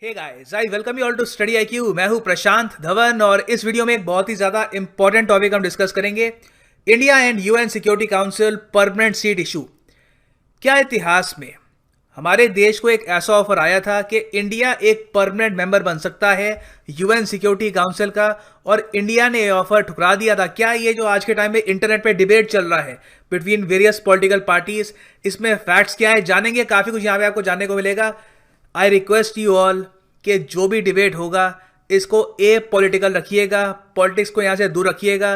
Hey guys, I welcome you all to study IQ. मैं हूं प्रशांत धवन और इस वीडियो में एक बहुत ही ज्यादा इंपॉर्टेंट टॉपिक हम डिस्कस करेंगे। India and UN security council permanent seat issue. क्या इतिहास में हमारे देश को एक ऐसा ऑफर आया था कि इंडिया एक परमानेंट मेंबर बन सकता है यूएन सिक्योरिटी काउंसिल का, और इंडिया ने ऑफर ठुकरा दिया था? क्या ये जो आज के टाइम में इंटरनेट पे डिबेट चल रहा है बिटवीन वेरियस पॉलिटिकल पार्टीज, इसमें फैक्ट्स क्या है? जानेंगे, काफी कुछ यहाँ पे आपको जानने को मिलेगा। आई रिक्वेस्ट यू ऑल कि जो भी डिबेट होगा इसको ए पॉलिटिकल रखिएगा, पॉलिटिक्स को यहाँ से दूर रखिएगा,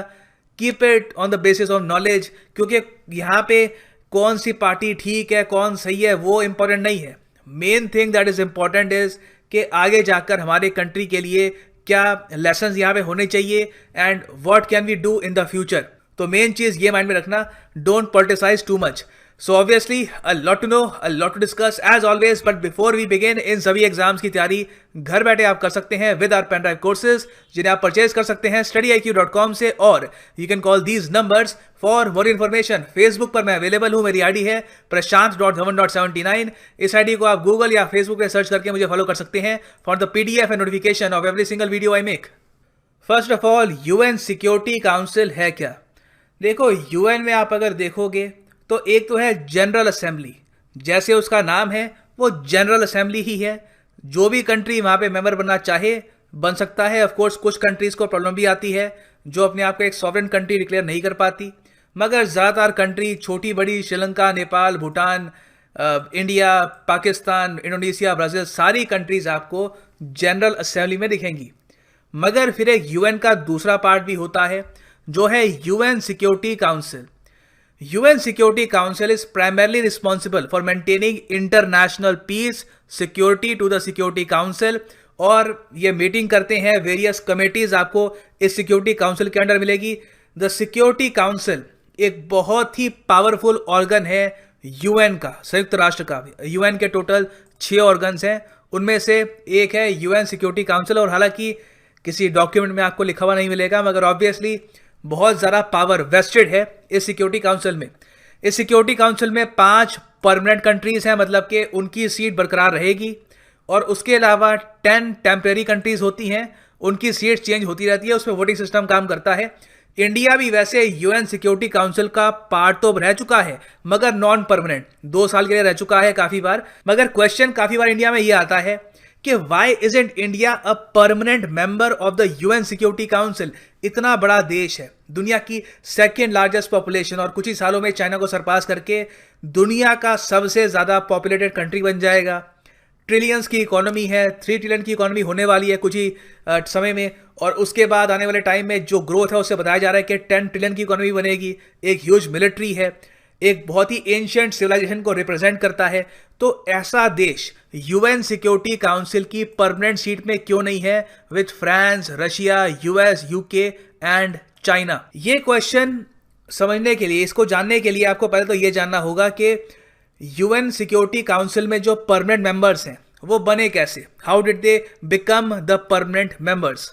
keep it on the basis of knowledge, क्योंकि यहाँ पे कौन सी पार्टी ठीक है कौन सही है वो इंपॉर्टेंट नहीं है। Main thing that is important is कि आगे जाकर हमारे कंट्री के लिए क्या लेसन्स यहाँ पे होने चाहिए and what can we do in the future. तो मेन चीज ये माइंड में रखना, don't politicise too much. So obviously a lot to know, a lot to discuss as always, but before we begin, इन सभी एग्जाम्स की तैयारी घर बैठे आप कर सकते हैं with our pen drive courses, जिन्हें आप परचेज कर सकते हैं studyIQ.com से, और you can call these numbers for more information. Facebook पर मैं अवेलेबल हूँ, मेरी आईडी है prashant.dhawan.79। इस आईडी को आप गूगल या फेसबुक पे सर्च करके मुझे फॉलो कर सकते हैं for the PDF and notification of every single video I make. First of all, UN security council है क्या? देखो, यूएन में आप अगर देखोगे तो एक तो है जनरल असेंबली, जैसे उसका नाम है वो जनरल असेंबली ही है। जो भी कंट्री वहाँ पे मेंबर बनना चाहे बन सकता है। ऑफ कोर्स कुछ कंट्रीज को प्रॉब्लम भी आती है जो अपने आप को एक सॉवरेन कंट्री डिक्लेयर नहीं कर पाती, मगर ज़्यादातर कंट्री छोटी बड़ी, Sri Lanka, Nepal, Bhutan, India, Pakistan, Indonesia, Brazil, सारी कंट्रीज आपको जनरल असेंबली में दिखेंगी। मगर फिर एक यूएन का दूसरा पार्ट भी होता है जो है UN security council. UN Security Council is primarily responsible for maintaining international peace, security to the Security Council, और ये मीटिंग करते हैं वेरियस कमेटीज आपको इस सिक्योरिटी काउंसिल के अंडर मिलेगी। द सिक्योरिटी काउंसिल एक बहुत ही पावरफुल ऑर्गन है यूएन का, संयुक्त राष्ट्र का। यूएन के टोटल 6 ऑर्गन्स हैं, उनमें से एक है यूएन सिक्योरिटी काउंसिल, और हालांकि किसी डॉक्यूमेंट में आपको लिखा हुआ नहीं मिलेगा, मगर ऑब्वियसली बहुत ज़्यादा पावर वेस्टेड है इस सिक्योरिटी काउंसिल में। इस सिक्योरिटी काउंसिल में 5 परमानेंट कंट्रीज हैं, मतलब कि उनकी सीट बरकरार रहेगी, और उसके अलावा 10 टेम्परेरी कंट्रीज होती हैं, उनकी सीट चेंज होती रहती है, उसमें वोटिंग सिस्टम काम करता है। इंडिया भी वैसे यूएन सिक्योरिटी काउंसिल का पार्ट तो रह चुका है, मगर नॉन परमानेंट 2 साल के लिए रह चुका है काफ़ी बार। मगर क्वेश्चन काफ़ी बार इंडिया में ये आता है कि why isn't India a permanent member of the UN security Council? इतना बड़ा देश है, दुनिया की सेकेंड लार्जेस्ट पॉपुलेशन, और कुछ ही सालों में चाइना को सरपास करके दुनिया का सबसे ज़्यादा पॉपुलेटेड कंट्री बन जाएगा। ट्रिलियंस की इकोनॉमी है, 3 ट्रिलियन की इकोनॉमी होने वाली है कुछ ही समय में, और उसके बाद आने वाले टाइम में जो ग्रोथ है उससे बताया जा रहा है कि 10 ट्रिलियन की इकोनॉमी बनेगी। एक ह्यूज मिलिट्री है, एक बहुत ही एंशिएंट सिविलाइजेशन को रिप्रेजेंट करता है। तो ऐसा देश यूएन सिक्योरिटी काउंसिल की परमानेंट सीट में क्यों नहीं है with France, Russia, US, UK and China? ये क्वेश्चन समझने के लिए, इसको जानने के लिए आपको पहले तो ये जानना होगा कि यूएन सिक्योरिटी काउंसिल में जो परमानेंट मेंबर्स हैं वो बने कैसे, how did they become the permanent members.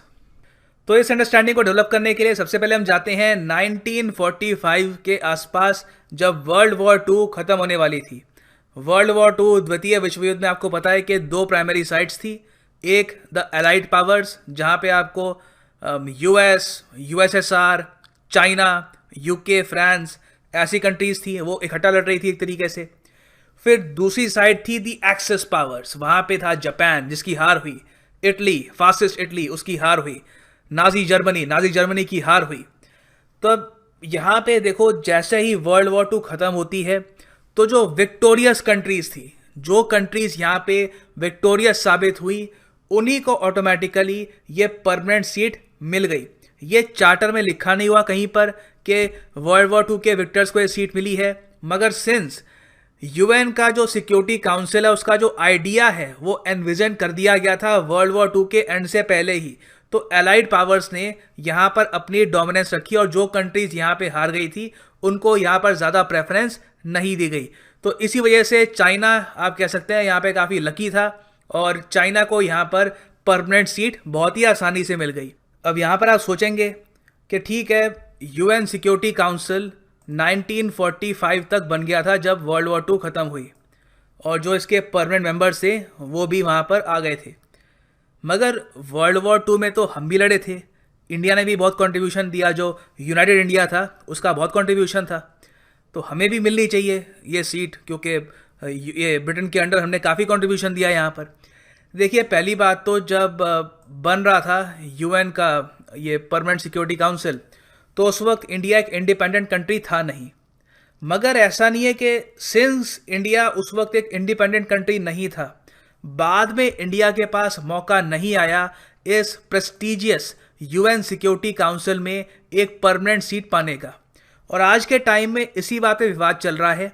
तो इस अंडरस्टैंडिंग को डेवलप करने के लिए सबसे पहले हम जाते हैं 1945 के आसपास, जब वर्ल्ड वॉर 2 खत्म होने वाली थी। वर्ल्ड वॉर 2 द्वितीय विश्व युद्ध में आपको पता है कि 2 प्राइमरी साइट्स थी। एक द एलाइड पावर्स, जहाँ पे आपको US, USSR, China, UK, France, ऐसी कंट्रीज थी, वो इकट्ठा लड़ रही थी एक तरीके से। फिर दूसरी साइड थी दी एक्सेस पावर्स, वहाँ पे था जापान जिसकी हार हुई, इटली, फासिस्ट इटली, उसकी हार हुई, नाजी जर्मनी की हार हुई। तो यहाँ पे देखो, जैसे ही वर्ल्ड वॉर 2 खत्म होती है तो जो विक्टोरियस कंट्रीज थी, जो कंट्रीज यहाँ पे विक्टोरियस साबित हुई, उन्हीं को ऑटोमेटिकली ये परमानेंट सीट मिल गई। ये चार्टर में लिखा नहीं हुआ कहीं पर कि वर्ल्ड वॉर 2 के विक्टर्स को ये सीट मिली है, मगर सिंस यूएन का जो सिक्योरिटी काउंसिल है उसका जो आइडिया है वो एनविजन कर दिया गया था वर्ल्ड वॉर 2 के एंड से पहले ही, तो एलाइड पावर्स ने यहाँ पर अपनी डोमिनेंस रखी, और जो कंट्रीज यहाँ पे हार गई थी उनको यहाँ पर ज़्यादा प्रेफरेंस नहीं दी गई। तो इसी वजह से चाइना, आप कह सकते हैं, यहाँ पे काफ़ी लकी था, और चाइना को यहाँ पर परमानेंट सीट बहुत ही आसानी से मिल गई। अब यहाँ पर आप सोचेंगे कि ठीक है, यूएन सिक्योरिटी काउंसिल 1945 तक बन गया था जब वर्ल्ड वॉर 2 ख़त्म हुई, और जो इसके परमानेंट मेंबर्स थे वो भी वहाँ पर आ गए थे। मगर वर्ल्ड वॉर टू में तो हम भी लड़े थे, इंडिया ने भी बहुत कंट्रीब्यूशन दिया, जो यूनाइटेड इंडिया था उसका बहुत कंट्रीब्यूशन था, तो हमें भी मिलनी चाहिए ये सीट, क्योंकि ये ब्रिटेन के अंडर हमने काफ़ी कंट्रीब्यूशन दिया यहाँ पर। देखिए, पहली बात तो जब बन रहा था यूएन का ये परमानेंट सिक्योरिटी काउंसिल, तो उस वक्त इंडिया एक इंडिपेंडेंट कंट्री था नहीं। मगर ऐसा नहीं है कि सिंस इंडिया उस वक्त एक इंडिपेंडेंट कंट्री नहीं था, बाद में इंडिया के पास मौका नहीं आया इस प्रेस्टिजियस यूएन सिक्योरिटी काउंसिल में एक परमानेंट सीट पाने का। और आज के टाइम में इसी बात पे विवाद चल रहा है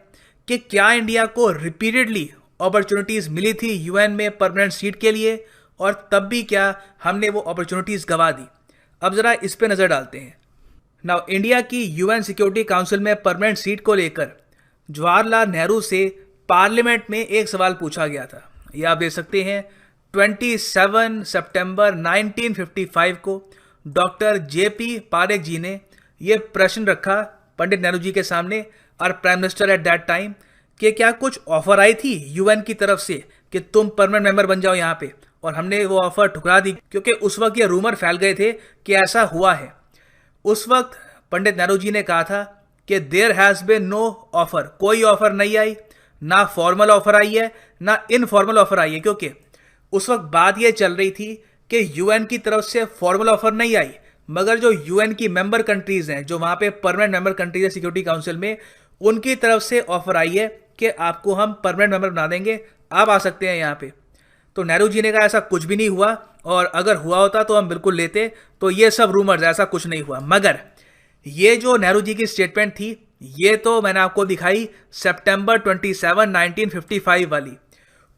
कि क्या इंडिया को रिपीटेडली अपॉर्चुनिटीज़ मिली थी यूएन में परमानेंट सीट के लिए, और तब भी क्या हमने वो अपॉर्चुनिटीज़ गंवा दी। अब ज़रा इस पे नज़र डालते हैं। नाउ, इंडिया की यूएन सिक्योरिटी काउंसिल में परमानेंट सीट को लेकर जवाहरलाल नेहरू से पार्लियामेंट में एक सवाल पूछा गया था। ये आप देख सकते हैं, 27 सितंबर 1955 को डॉक्टर जेपी पारेख जी ने ये प्रश्न रखा पंडित नेहरू जी के सामने और prime minister at that time, कि क्या कुछ ऑफर आई थी यूएन की तरफ से कि तुम परमानेंट मेंबर बन जाओ यहाँ पे, और हमने वो ऑफर ठुकरा दी, क्योंकि उस वक्त ये रूमर फैल गए थे कि ऐसा हुआ है। उस वक्त पंडित नेहरू जी ने कहा था कि there has been no offer, कोई ऑफर नहीं आई, ना फॉर्मल ऑफर आई है ना इनफॉर्मल ऑफर आई है, क्योंकि उस वक्त बात यह चल रही थी कि यूएन की तरफ से फॉर्मल ऑफर नहीं आई, मगर जो यूएन की मेंबर कंट्रीज हैं, जो वहाँ पे परमानेंट मेंबर कंट्रीज है सिक्योरिटी काउंसिल में, उनकी तरफ से ऑफर आई है कि आपको हम परमानेंट मेंबर बना देंगे, आप आ सकते हैं यहाँ पे। तो नेहरू जी ने कहा ऐसा कुछ भी नहीं हुआ, और अगर हुआ होता तो हम बिल्कुल लेते, तो ये सब रूमर्स, ऐसा कुछ नहीं हुआ। मगर ये जो नेहरू जी की स्टेटमेंट थी, ये तो मैंने आपको दिखाई सितंबर 27, 1955 वाली।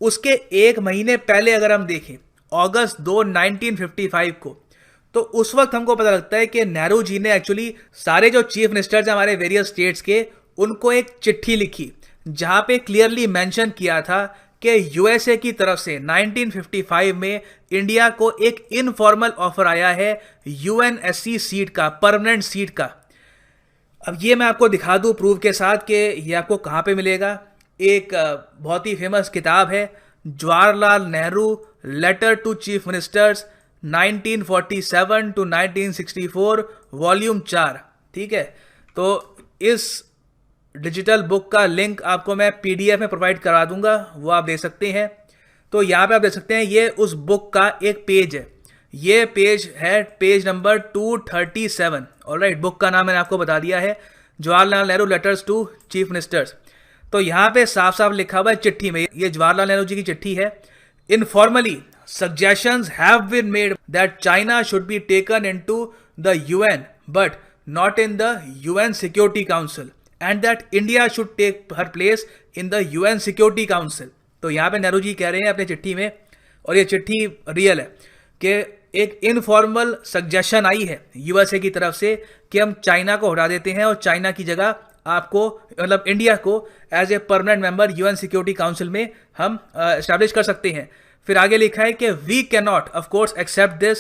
उसके एक महीने पहले अगर हम देखें, अगस्त 2, 1955 को, तो उस वक्त हमको पता लगता है कि नेहरू जी ने एक्चुअली सारे जो चीफ मिनिस्टर्स हैं हमारे वेरियस स्टेट्स के, उनको एक चिट्ठी लिखी जहां पे क्लियरली मेंशन किया था कि यूएसए की तरफ से 1955 में इंडिया को एक इनफॉर्मल ऑफर आया है यूएनएससी सीट का, परमानेंट सीट का। अब ये मैं आपको दिखा दूं प्रूफ के साथ कि ये आपको कहाँ पे मिलेगा। एक बहुत ही फेमस किताब है, Jawaharlal Nehru letter to chief ministers 1947 to 1964, volume 4। ठीक है, तो इस डिजिटल बुक का लिंक आपको मैं पीडीएफ में प्रोवाइड करा दूंगा, वो आप दे सकते हैं। तो यहाँ पे आप देख सकते हैं, ये उस बुक का एक पेज है, ये पेज है पेज नंबर 237। ऑलराइट, बुक का नाम मैंने आपको बता दिया है, Jawaharlal Nehru letters to chief ministers. तो यहाँ पे साफ साफ लिखा हुआ है चिट्ठी में, ये जवाहरलाल नेहरू जी की चिट्ठी है, informally suggestions have been made that China should be taken into the UN but not in the UN Security Council and that India should take her place in the UN Security Council। तो यहाँ पे नेहरू जी कह रहे हैं अपनी चिट्ठी में, और ये चिट्ठी रियल है, कि एक इनफॉर्मल सजेशन आई है यूएसए की तरफ से कि हम चाइना को हटा देते हैं और चाइना की जगह आपको, मतलब इंडिया को as a permanent member UN security Council में हम एस्टैब्लिश कर सकते हैं। फिर आगे लिखा है कि we can not of course accept this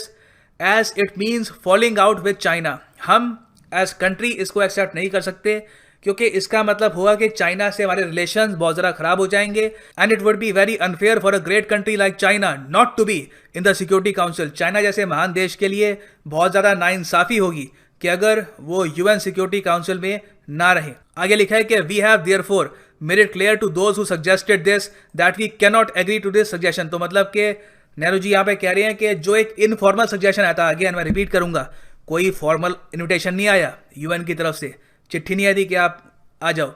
as it means falling out with China. हम एज कंट्री इसको एक्सेप्ट नहीं कर सकते, क्योंकि इसका मतलब होगा कि चाइना से हमारे रिलेशंस बहुत ज़्यादा खराब हो जाएंगे, and it would be very unfair for a great country like China not to be in the Security Council. China जैसे महान देश के लिए बहुत ज़्यादा नाइंसाफ़ी होगी कि अगर वो यूएन सिक्योरिटी काउंसिल में ना रहे। आगे लिखा है कि we have therefore made it clear to those who suggested this that we can not agree to this suggestion. तो मतलब कि नेहरू जी यहाँ पे कह रहे हैं कि जो एक इनफॉर्मल सजेशन आता, अगेन मैं रिपीट करूंगा, कोई फॉर्मल इन्विटेशन नहीं आया यूएन की तरफ से, चिट्ठी नहीं आई थी कि आप आ जाओ,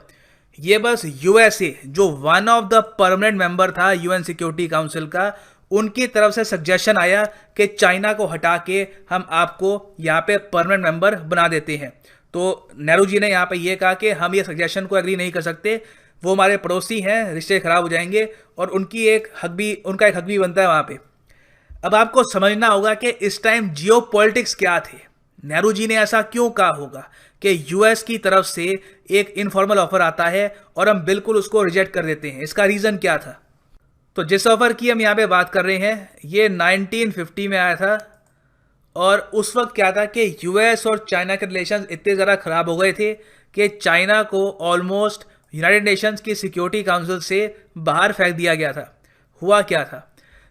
ये बस यूएसए जो one of the permanent member था यूएन सिक्योरिटी काउंसिल का, उनकी तरफ से सजेशन आया कि चाइना को हटा के हम आपको यहाँ पे परमानेंट मेंबर बना देते हैं। तो नेहरू जी ने यहाँ पे ये कहा कि हम ये सजेशन को एग्री नहीं कर सकते, वो हमारे पड़ोसी हैं, रिश्ते खराब हो जाएंगे, और उनका एक हक भी बनता है वहाँ पे। अब आपको समझना होगा कि इस टाइम जियोपॉलिटिक्स क्या थे, नेहरू जी ने ऐसा क्यों कहा होगा कि यूएस की तरफ से एक इनफॉर्मल ऑफर आता है और हम बिल्कुल उसको रिजेक्ट कर देते हैं। इसका रीज़न क्या था? तो जिस ऑफर की हम यहाँ पे बात कर रहे हैं, ये 1950 में आया था, और उस वक्त क्या था कि यूएस और चाइना के रिलेशंस इतने ज़्यादा ख़राब हो गए थे कि चाइना को ऑलमोस्ट यूनाइटेड नेशंस की सिक्योरिटी काउंसिल से बाहर फेंक दिया गया था। हुआ क्या था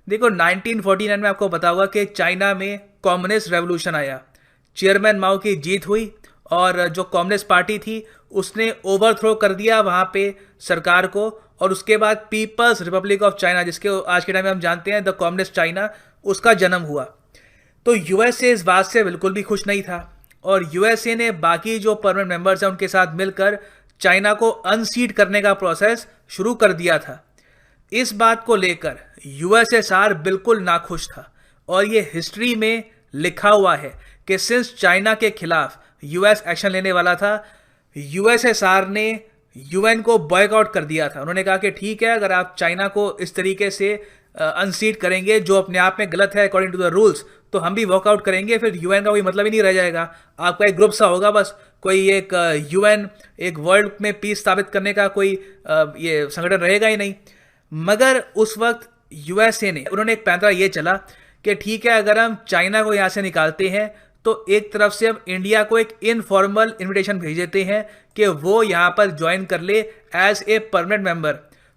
देखो 1949 में आपको पता होगा कि चाइना में कम्युनिस्ट रेवोल्यूशन आया, चेयरमैन माओ की जीत हुई और जो कम्युनिस्ट पार्टी थी उसने ओवरथ्रो कर दिया वहाँ पे सरकार को, और उसके बाद पीपल्स रिपब्लिक ऑफ चाइना, जिसके आज के टाइम में हम जानते हैं द कम्युनिस्ट चाइना, उसका जन्म हुआ। तो यूएसए इस बात से बिल्कुल भी खुश नहीं था और यूएसए ने बाकी जो परमानेंट मेंबर्स हैं उनके साथ मिलकर चाइना को अनसीड करने का प्रोसेस शुरू कर दिया था। इस बात को लेकर यूएसएसआर बिल्कुल नाखुश था और ये हिस्ट्री में लिखा हुआ है कि सिंस चाइना के खिलाफ यूएस एक्शन लेने वाला था, यूएसएसआर ने यूएन को बॉयकआउट कर दिया था। उन्होंने कहा कि ठीक है, अगर आप चाइना को इस तरीके से अनसीड करेंगे जो अपने आप में गलत है अकॉर्डिंग टू द रूल्स, तो हम भी वॉकआउट करेंगे, फिर यूएन का कोई मतलब ही नहीं रह जाएगा। आपका एक ग्रुप सा होगा बस, कोई एक यूएन, एक वर्ल्ड में पीस स्थापित करने का कोई ये संगठन रहेगा ही नहीं। मगर उस वक्त यूएसए ने, उन्होंने एक पैंतरा ये चला कि ठीक है, अगर हम चाइना को यहाँ से निकालते हैं तो एक तरफ से हम इंडिया को एक इनफॉर्मल इनविटेशन भेज देते हैं कि वो यहाँ पर ज्वाइन कर ले एज ए परमानेंट मेंबर।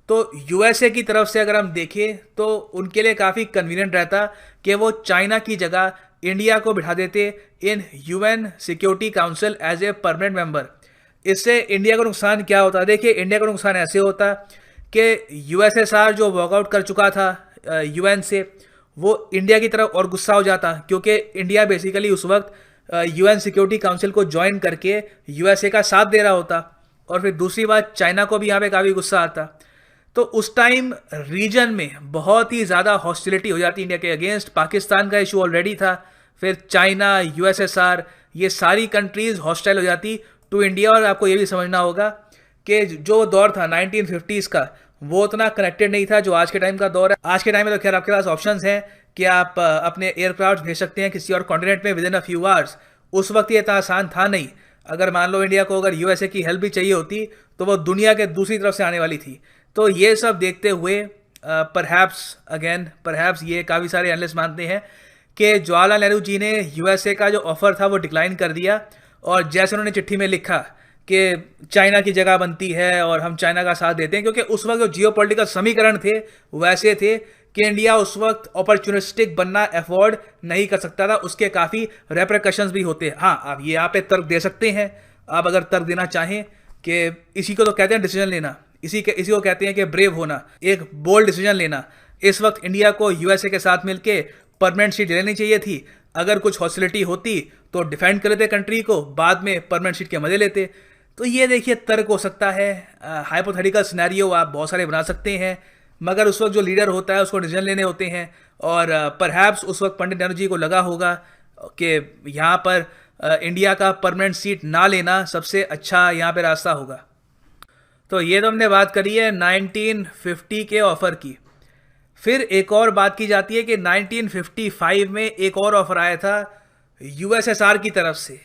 तो यूएसए की तरफ से अगर हम देखें तो उनके लिए काफ़ी कन्वीनियंट रहता कि वो चाइना की जगह इंडिया को बिठा देते in UN security council as a permanent member. इससे इंडिया को नुकसान क्या होता? देखिए, इंडिया को नुकसान ऐसे होता कि यूएसएसआर जो वॉकआउट कर चुका था यूएन से, वो इंडिया की तरफ और गुस्सा हो जाता, क्योंकि इंडिया बेसिकली उस वक्त यूएन सिक्योरिटी काउंसिल को ज्वाइन करके यूएसए का साथ दे रहा होता। और फिर दूसरी बात, चाइना को भी यहाँ पे काफ़ी गुस्सा आता। तो उस टाइम रीजन में बहुत ही ज़्यादा हॉस्टिलिटी हो जाती इंडिया के अगेंस्ट। पाकिस्तान का इशू ऑलरेडी था, फिर चाइना, यूएसएसआर, ये सारी कंट्रीज हॉस्टाइल हो जाती टू इंडिया। और आपको ये भी समझना होगा कि जो दौर था 1950s का, वो उतना कनेक्टेड नहीं था जो आज के टाइम का दौर है। आज के टाइम में तो खैर आपके पास ऑप्शंस हैं कि आप अपने एयरक्राफ्ट भेज सकते हैं किसी और कॉन्टिनेंट में with in a few hours. उस वक्त ये इतना आसान था नहीं। अगर मान लो इंडिया को अगर यूएसए की हेल्प भी चाहिए होती तो वो दुनिया के दूसरी तरफ से आने वाली थी। तो ये सब देखते हुए परहैप्स ये काफ़ी सारे एनालिस्ट मानते हैं कि जवाहरलाल नेहरू जी ने यूएसए का जो ऑफर था वो डिक्लाइन कर दिया। और जैसे उन्होंने चिट्ठी में लिखा कि चाइना की जगह बनती है और हम चाइना का साथ देते हैं, क्योंकि उस वक्त जो जियोपॉलिटिकल समीकरण थे वैसे थे कि इंडिया उस वक्त अपॉर्चुनिस्टिक बनना अफोर्ड नहीं कर सकता था, उसके काफ़ी रेपरकशंस भी होते हैं। हाँ, आप ये यहाँ पे तर्क दे सकते हैं, आप अगर तर्क देना चाहें कि इसी को तो कहते हैं डिसीजन लेना, इसी को कहते हैं कि ब्रेव होना, एक बोल्ड डिसीजन लेना। इस वक्त इंडिया को यूएसए के साथ मिलके परमानेंट सीट लेनी चाहिए थी। अगर कुछ हॉस्टिलिटी होती तो डिफेंड कर लेते कंट्री को, बाद में परमानेंट सीट के मजे लेते। तो ये देखिए तर्क हो सकता है, हाइपोथेटिकल सिनेरियो आप बहुत सारे बना सकते हैं, मगर उस वक्त जो लीडर होता है उसको डिसीजन लेने होते हैं। और परहैप्स उस वक्त पंडित नेहरू जी को लगा होगा कि यहाँ पर इंडिया का परमानेंट सीट ना लेना सबसे अच्छा यहाँ पे रास्ता होगा। तो ये तो हमने बात करी है 1950 के ऑफ़र की। फिर एक और बात की जाती है कि 1955 में एक और ऑफ़र आया था यूएसएसआर की तरफ से।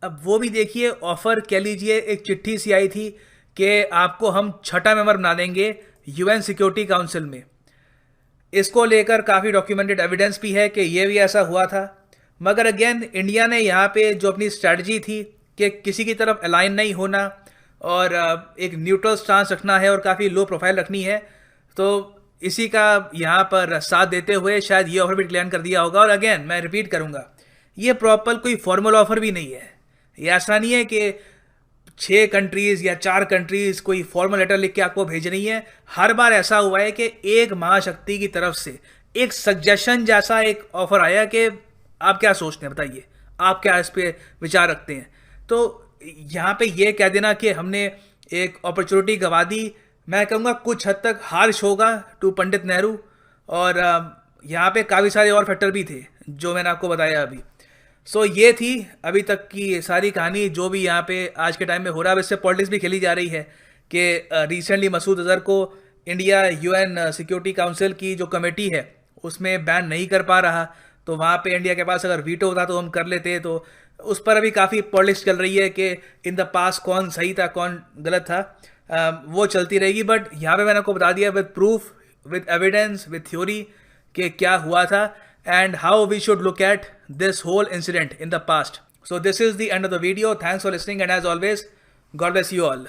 अब वो भी देखिए, ऑफ़र कह लीजिए एक चिट्ठी सी आई थी कि आपको हम छठा मेंबर बना देंगे यूएन सिक्योरिटी काउंसिल में। इसको लेकर काफ़ी डॉक्यूमेंटेड एविडेंस भी है कि ये भी ऐसा हुआ था। मगर अगेन इंडिया ने यहाँ पे जो अपनी स्ट्रैटेजी थी कि किसी की तरफ अलाइन नहीं होना और एक न्यूट्रल स्टांस रखना है और काफ़ी लो प्रोफाइल रखनी है, तो इसी का यहाँ पर साथ देते हुए शायद ये ऑफर भी डिक्लेयर कर दिया होगा। और अगेन मैं रिपीट करूँगा, ये प्रॉपर कोई फॉर्मल ऑफर भी नहीं है। ये ऐसा नहीं है कि 6 कंट्रीज़ या 4 कंट्रीज़ कोई फॉर्मल लेटर लिख के आपको भेज रही है। हर बार ऐसा हुआ है कि एक महाशक्ति की तरफ से एक सजेशन जैसा एक ऑफर आया कि आप क्या सोचते हैं, बताइए आप क्या इस पर विचार रखते हैं। तो यहाँ पे ये कह देना कि हमने एक अपॉर्चुनिटी गंवा दी, मैं कहूँगा कुछ हद तक हार्श होगा टू पंडित नेहरू। और यहाँ पे काफ़ी सारे और फैक्टर भी थे जो मैंने आपको बताया अभी। सो ये थी अभी तक की सारी कहानी जो भी यहाँ पे आज के टाइम में हो रहा है। इससे पॉलिटिक्स भी खेली जा रही है कि रिसेंटली मसूद अजहर को इंडिया यूएन सिक्योरिटी काउंसिल की जो कमेटी है उसमें बैन नहीं कर पा रहा, तो वहाँ पे इंडिया के पास अगर वीटो होता तो हम कर लेते। तो उस पर अभी काफ़ी पॉलिटिक्स चल रही है कि इन द पास कौन सही था कौन गलत था, वो चलती रहेगी। बट यहाँ पे मैंने आपको बता दिया with proof, with evidence, with theory कि क्या हुआ था and how we should look at this whole incident in the past. So this is the end of the video. Thanks for listening, and as always, God bless you all.